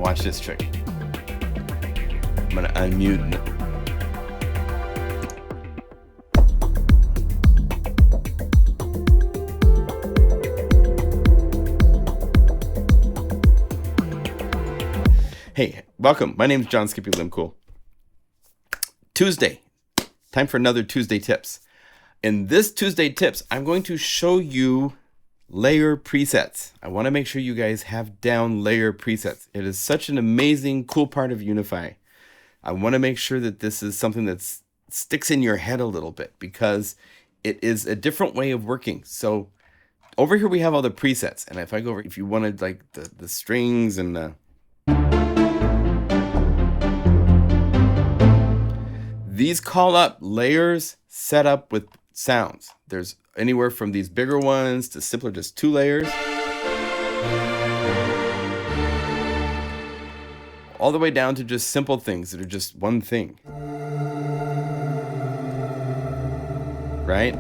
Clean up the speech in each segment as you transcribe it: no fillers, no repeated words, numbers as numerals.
Watch this trick. I'm gonna unmute. Hey, welcome. My name is John Skippy Limcool. Tuesday. Time for another Tuesday Tips. In this Tuesday Tips, I'm going to show you layer presets. I want to make sure you guys have down layer presets. It is such an amazing, cool part of Unify. I want to make sure that this is something that sticks in your head a little bit because it is a different way of working. So over here we have all the presets. And if I go over, if you wanted like the strings and the these call up layers set up with sounds. There's anywhere from these bigger ones to simpler, just 2 layers. All the way down to just simple things that are just one thing. Right?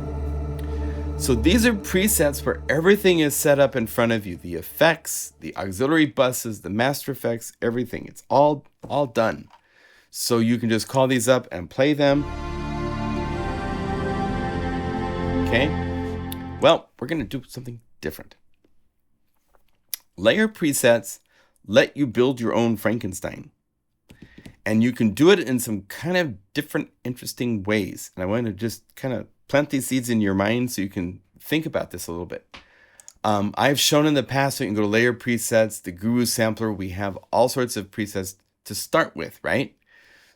So these are presets where everything is set up in front of you. The effects, the auxiliary buses, the master effects, everything. It's all done. So you can just call these up and play them. Okay. Well, we're going to do something different. Layer presets let you build your own Frankenstein. And you can do it in some kind of different, interesting ways. And I want to just kind of plant these seeds in your mind so you can think about this a little bit. I've shown in the past, so you can go to layer presets, the Guru sampler. We have all sorts of presets to start with, right?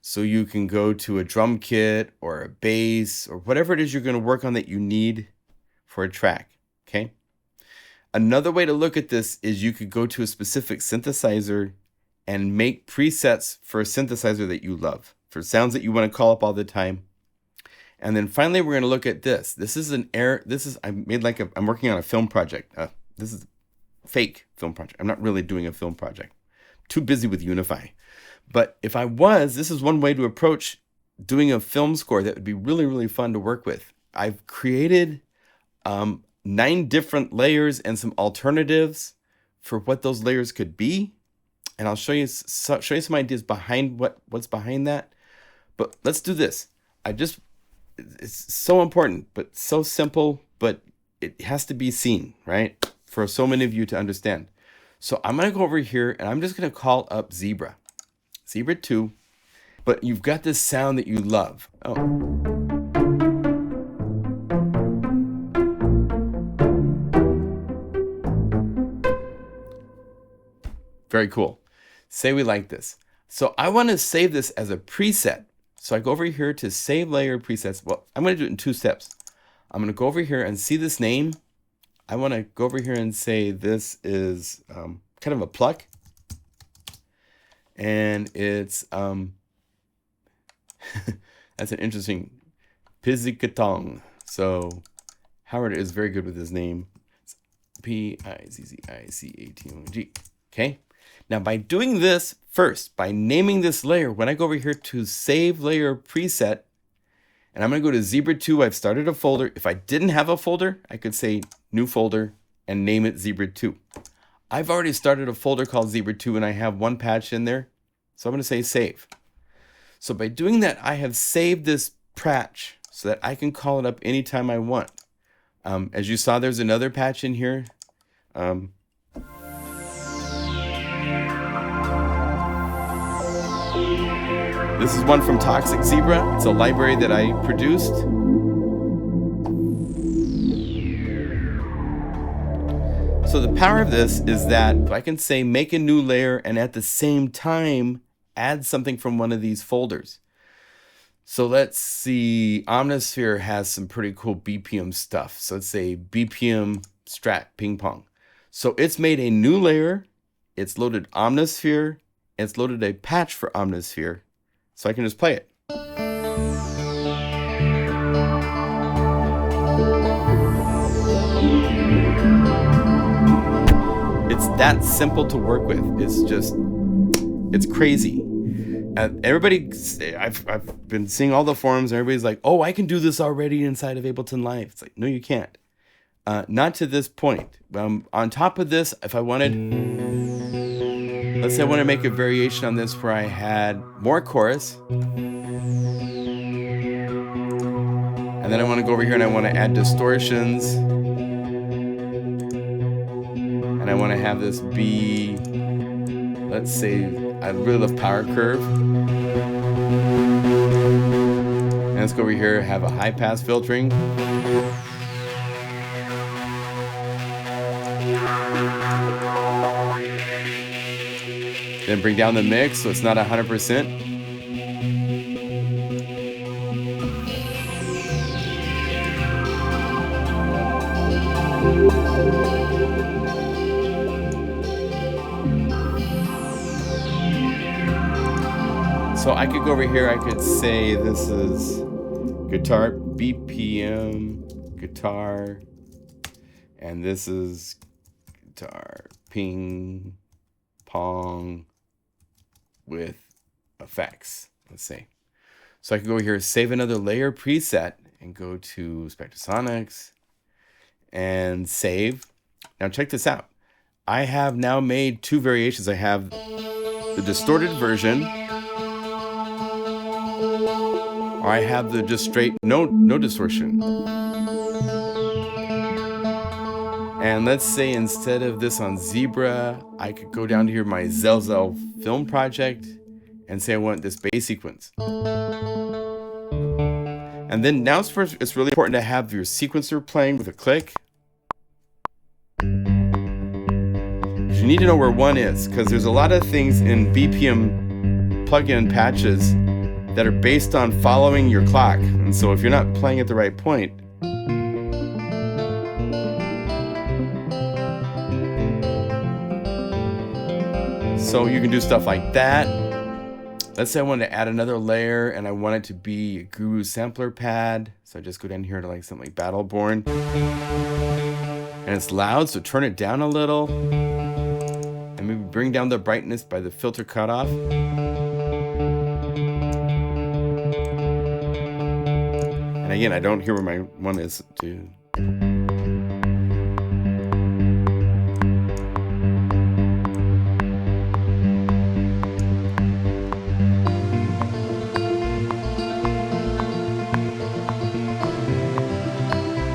So you can go to a drum kit or a bass or whatever it is you're going to work on that you need for a track, okay? Another way to look at this is you could go to a specific synthesizer and make presets for a synthesizer that you love, for sounds that you want to call up all the time. And then finally, we're going to look at this. This is I'm working on a film project. This is a fake film project. I'm not really doing a film project. I'm too busy with Unify. But if I was, this is one way to approach doing a film score that would be really, really fun to work with. I've created 9 different layers and some alternatives for what those layers could be. And I'll show you some ideas behind what's behind that. But let's do this. It's so important, but so simple, but it has to be seen, right? For so many of you to understand. So I'm going to go over here and I'm just going to call up Zebra 2, but you've got this sound that you love. Oh. Very cool. Say we like this. So I want to save this as a preset. So I go over here to save layer presets. Well, I'm going to do it in 2 steps. I'm going to go over here and see this name. I want to go over here and say this is kind of a pluck. And it's, that's an interesting Pizzicatong. So Howard is very good with his name. It's Pizzicatong. Okay. Now by doing this first, by naming this layer, when I go over here to save layer preset, and I'm going to go to Zebra 2, I've started a folder. If I didn't have a folder, I could say new folder and name it Zebra 2. I've already started a folder called Zebra 2 and I have 1 patch in there. So I'm going to say save. So by doing that, I have saved this patch so that I can call it up anytime I want. As you saw, there's another patch in here. This is one from Toxic Zebra. It's a library that I produced. So the power of this is that I can say make a new layer and at the same time add something from one of these folders. So let's see, Omnisphere has some pretty cool BPM stuff. So let's say BPM Strat Ping Pong. So it's made a new layer, it's loaded Omnisphere, it's loaded a patch for Omnisphere. So I can just play it. It's that simple to work with. It's crazy. Everybody, I've been seeing all the forums, and everybody's like, oh, I can do this already inside of Ableton Live. It's like, no, you can't. Not to this point. On top of this, if I wanted... Let's say I want to make a variation on this where I had more chorus. And then I want to go over here and I want to add distortions. And I want to have this be, let's say, I really love power curve. And let's go over here, have a high pass filtering. Then bring down the mix so it's not 100%. So I could go over here, I could say this is guitar BPM, guitar, and this is guitar ping pong with effects, let's say. So I can go over here, save another layer preset and go to Spectrasonics and save. Now check this out. I have now made two variations. I have the distorted version, or I have the just straight no distortion. And let's say instead of this on Zebra, I could go down to here, my Zelzel film project, and say I want this bass sequence. And then now it's really important to have your sequencer playing with a click. You need to know where one is, because there's a lot of things in BPM plugin patches that are based on following your clock. And so if you're not playing at the right point, so you can do stuff like that. Let's say I want to add another layer and I want it to be a Guru sampler pad. So I just go down here to like something like Battleborn. And it's loud, so turn it down a little. And maybe bring down the brightness by the filter cutoff. And again, I don't hear where my one is to.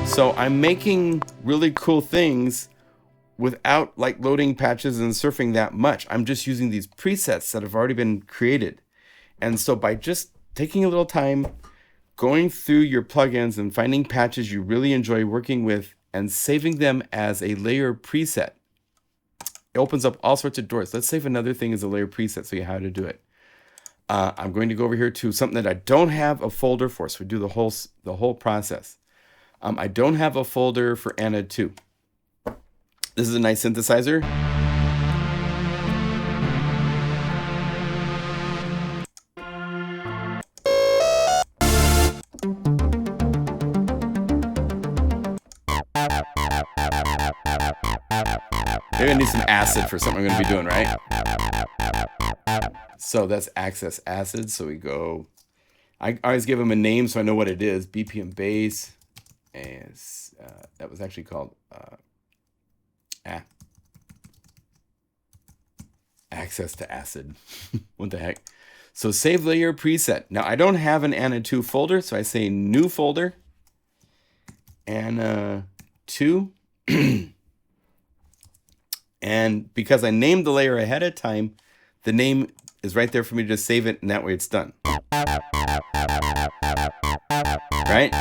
So I'm making really cool things without like loading patches and surfing that much. I'm just using these presets that have already been created. And so by just taking a little time, going through your plugins and finding patches you really enjoy working with and saving them as a layer preset, it opens up all sorts of doors. Let's save another thing as a layer preset so you know how to do it. I'm going to go over here to something that I don't have a folder for, so we do the whole process. I don't have a folder for Anna 2. This is a nice synthesizer. Maybe I need some acid for something I'm going to be doing, right? So that's Access Acid. So we go, I always give them a name so I know what it is. BPM bass. And that was actually called Access to Acid. What the heck? So save layer preset. Now I don't have an Anna 2 folder, so I say new folder. Anna 2. And because I named the layer ahead of time, the name is right there for me to just save it, and that way it's done. Right?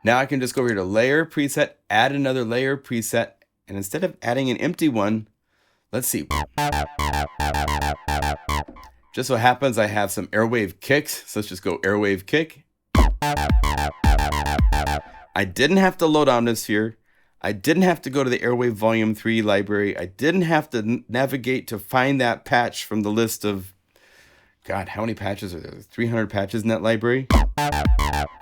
Now I can just go over here to layer preset, add another layer preset, and instead of adding an empty one, let's see. Just so happens I have some airwave kicks, so let's just go airwave kick. I didn't have to load Omnisphere. I didn't have to go to the Airwave Volume 3 library. I didn't have to navigate to find that patch from the list of, God, how many patches are there? 300 patches in that library.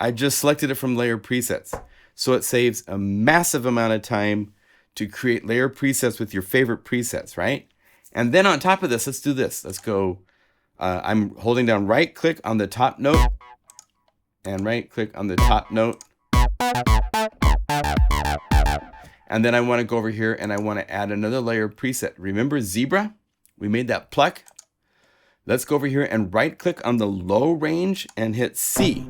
I just selected it from layer presets. So it saves a massive amount of time to create layer presets with your favorite presets, right? And then on top of this, let's do this. Let's go, I'm holding down right click on the top note and right click on the top note. And then I want to go over here and I want to add another layer preset. Remember Zebra? We made that pluck. Let's go over here and right click on the low range and hit C.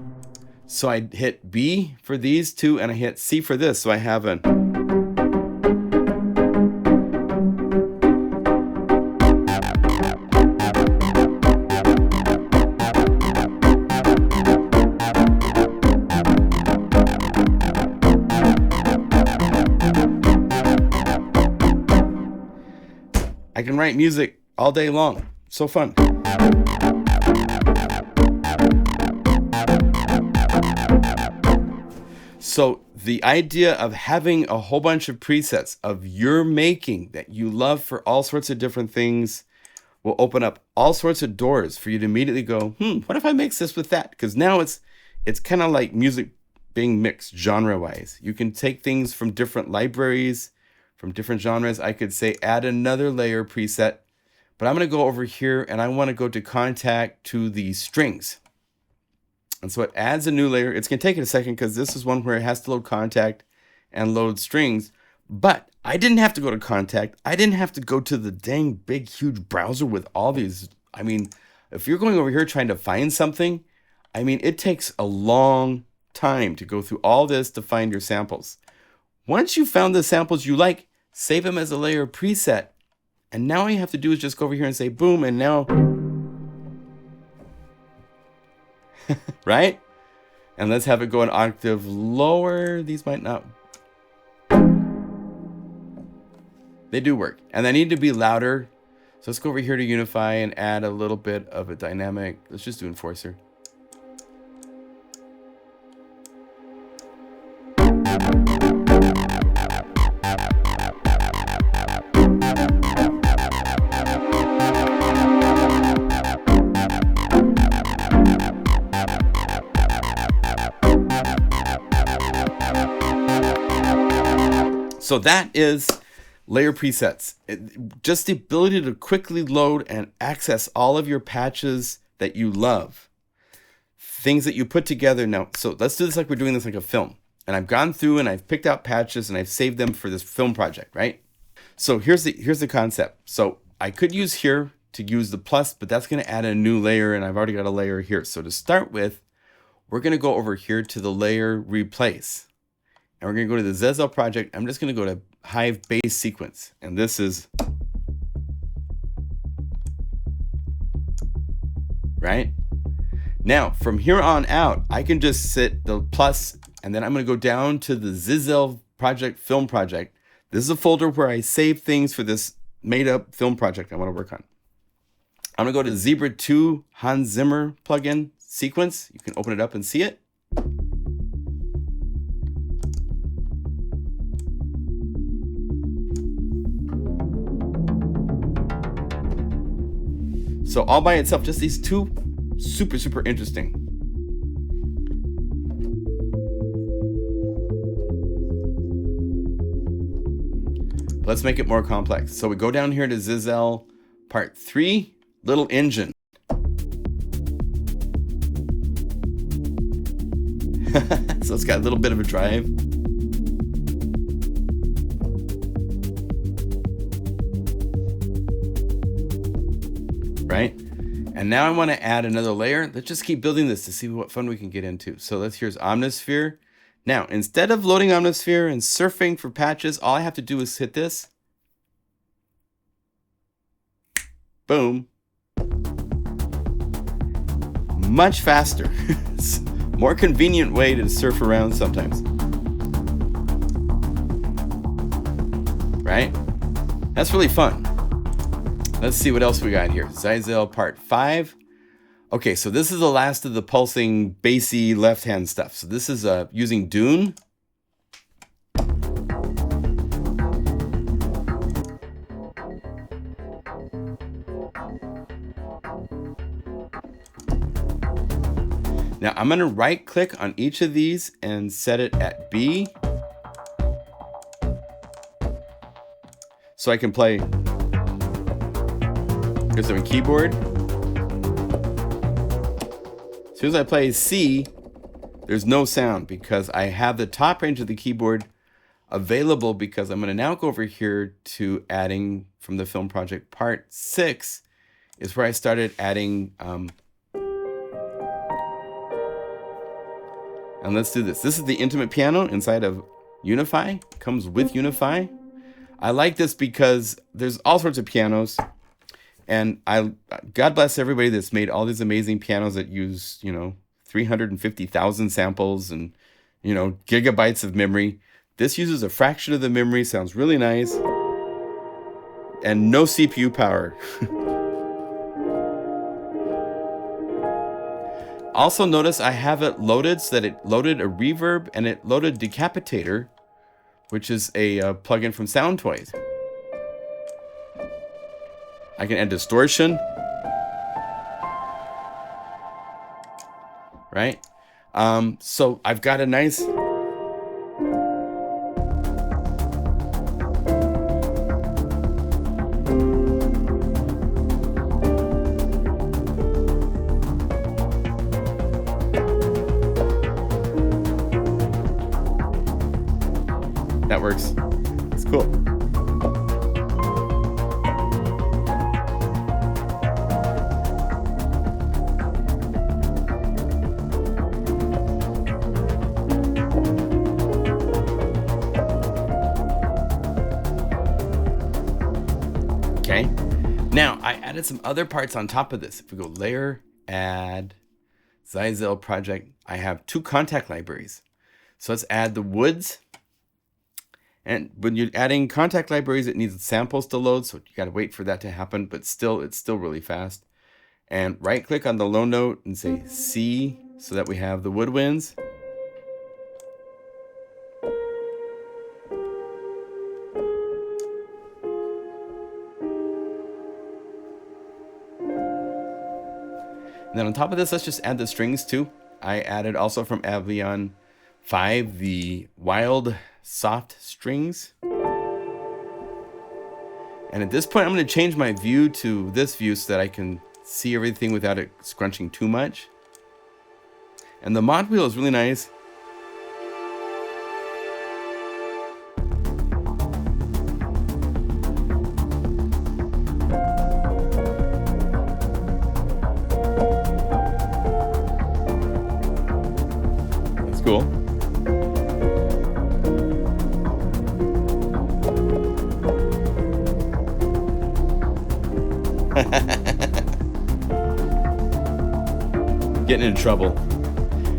So I hit B for these two and I hit C for this. So I have an. I can write music all day long. So fun. So the idea of having a whole bunch of presets of your making that you love for all sorts of different things will open up all sorts of doors for you to immediately go, what if I mix this with that? Because now it's kind of like music being mixed genre-wise. You can take things from different libraries, from different genres. I could say add another layer preset, but I'm going to go over here and I want to go to contact to the strings. And so it adds a new layer. It's going to take it a second because this is one where it has to load contact and load strings. But I didn't have to go to contact. I didn't have to go to the dang big, huge browser with all these. I mean, if you're going over here trying to find something, I mean, it takes a long time to go through all this to find your samples. Once you found the samples you like, save them as a layer preset. And now all you have to do is just go over here and say boom, and now, right? And let's have it go an octave lower. These might not. They do work. And they need to be louder. So let's go over here to Unify and add a little bit of a dynamic. Let's just do enforcer. So that is layer presets. Just the ability to quickly load and access all of your patches that you love. Things that you put together. Now, so let's do this like we're doing this like a film. And I've gone through and I've picked out patches and I've saved them for this film project, right? So here's the concept. So I could use here to use the plus, but that's going to add a new layer and I've already got a layer here. So to start with, we're going to go over here to the layer replace. And we're going to go to the Zezel project. I'm just going to go to Hive base sequence. And this is, right? Now, from here on out, I can just sit the plus, and then I'm going to go down to the Zezel project, film project. This is a folder where I save things for this made up film project I want to work on. I'm going to go to Zebra 2 Hans Zimmer plugin sequence. You can open it up and see it. So all by itself, just these two, super interesting. Let's make it more complex. So we go down here to Zezel part 3, little engine. So it's got a little bit of a drive. Right? And now I want to add another layer. Let's just keep building this to see what fun we can get into. So here's Omnisphere. Now, instead of loading Omnisphere and surfing for patches, all I have to do is hit this. Boom. Much faster. It's a more convenient way to surf around sometimes. Right? That's really fun. Let's see what else we got here. Zezel part 5. Okay, so this is the last of the pulsing, bassy left-hand stuff. So this is using Dune. Now I'm going to right-click on each of these and set it at B. So I can play. Here's some keyboard. As soon as I play C, there's no sound because I have the top range of the keyboard available because I'm going to now go over here to adding from the film project part 6 is where I started adding. And let's do this. This is the intimate piano inside of Unify. Comes with Unify. I like this because there's all sorts of pianos, and God bless everybody that's made all these amazing pianos that use 350,000 samples and gigabytes of memory. This uses a fraction of the memory, sounds really nice, and no CPU power. Also notice I have it loaded so that it loaded a reverb and it loaded Decapitator, which is a plugin from SoundToys. I can add distortion, right? So I've got a nice that works. It's cool. Okay. Now I added some other parts on top of this. If we go layer, add, Zyzel project, I have 2 contact libraries. So let's add the woods. And when you're adding contact libraries, it needs samples to load, so you got to wait for that to happen, but still, it's still really fast. And right-click on the low note and say C, so that we have the woodwinds. And then on top of this, let's just add the strings too. I added also from Avion 5 the wild soft strings. And at this point, I'm going to change my view to this view so that I can see everything without it scrunching too much. And the mod wheel is really nice. That's cool. Getting into trouble.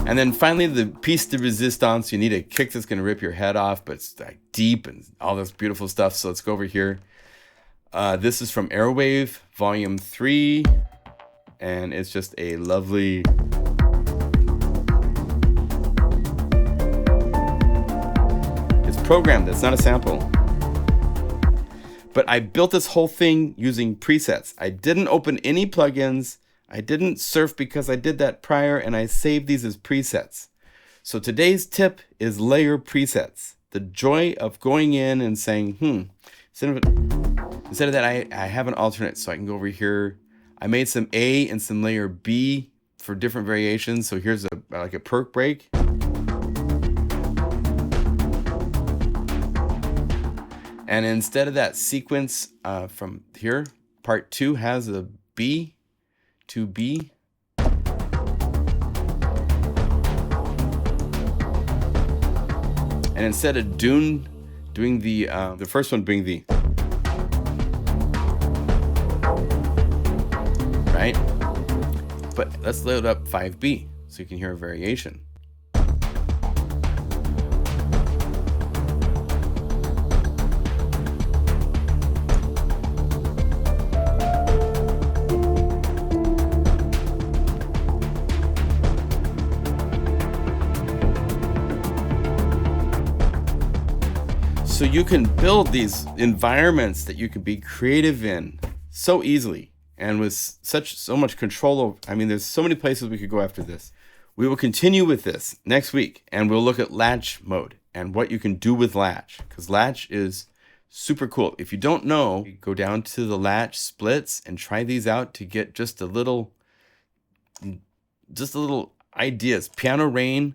And then finally, the piece de resistance. You need a kick that's going to rip your head off, but it's like deep and all this beautiful stuff. So let's go over here. This is from Airwave Volume 3, and it's just a lovely. It's programmed. It's not a sample. But I built this whole thing using presets. I didn't open any plugins. I didn't surf because I did that prior, and I saved these as presets. So today's tip is layer presets. The joy of going in and saying, instead of that, I have an alternate. So I can go over here. I made some A and some layer B for different variations. So here's like a perk break. And instead of that sequence from here, part 2 has a B to B. And instead of Dune doing the first one being the, right? But let's load up 5B so you can hear a variation. So you can build these environments that you can be creative in so easily and with so much control over. I mean, there's so many places we could go after this. We will continue with this next week, and we'll look at latch mode and what you can do with latch, because latch is super cool. If you don't know, go down to the latch splits and try these out to get just a little ideas. Piano Rain,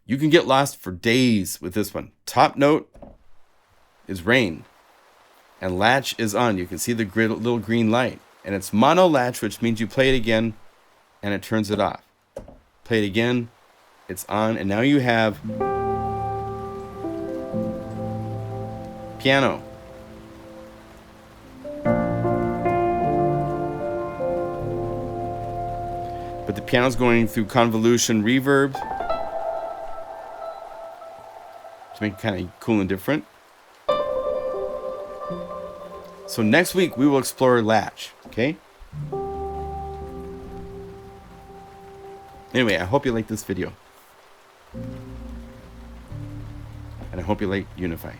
You can get lost for days with this one. Top note is rain, and latch is on. You can see the little green light, and it's mono latch, which means you play it again and it turns it off. Play it again, it's on, and now you have piano. But the piano's going through convolution reverb to make it kind of cool and different. So next week we will explore latch, okay? Anyway, I hope you like this video. And I hope you like Unify.